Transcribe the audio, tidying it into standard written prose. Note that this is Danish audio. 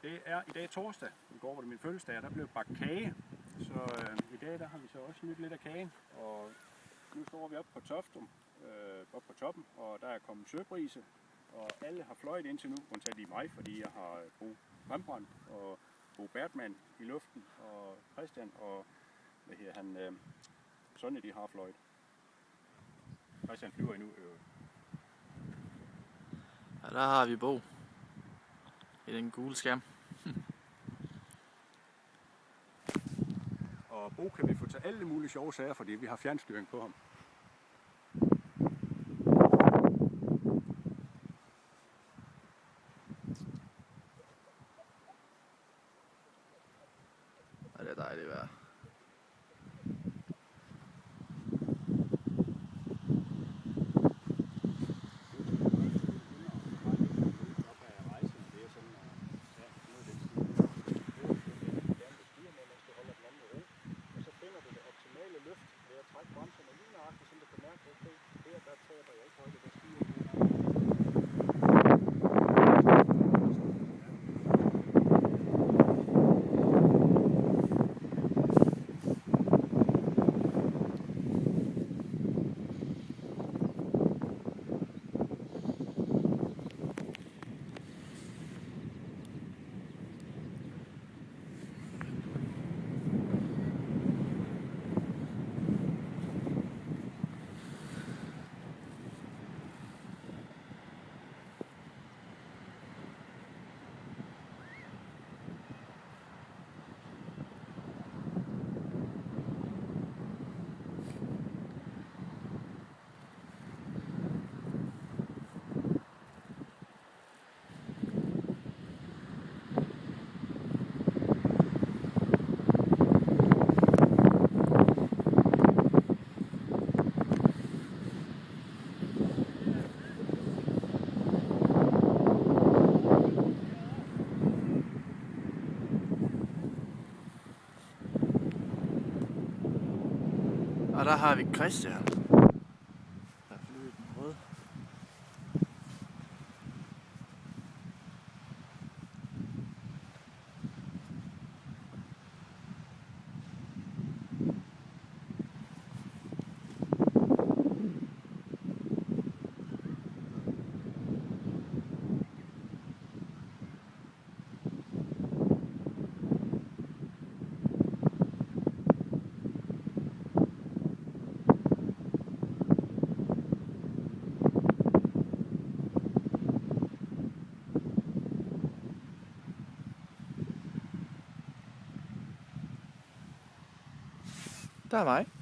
Det er i dag torsdag. I går var det min fødselsdag, og der blev bagt kage. Så i dag der har vi så også nyt lidt af kagen. Og nu står vi oppe på Toftum, oppe på toppen, og der er kommet søbrise. Og alle har fløjet indtil nu, undtagen lige mig, fordi jeg har Bo Rembrandt og Bo Bertmann i luften, og Christian og Sonja, de har fløjet. Christian flyver endnu. Ja, der har vi Bo i den gule skærm. Og Bo kan vi få til alle mulige sjove sager, fordi vi har fjernstyring på ham. Ja, det er dejligt vejr. Og der har vi Christian. Der flyver den rød. Der er mig.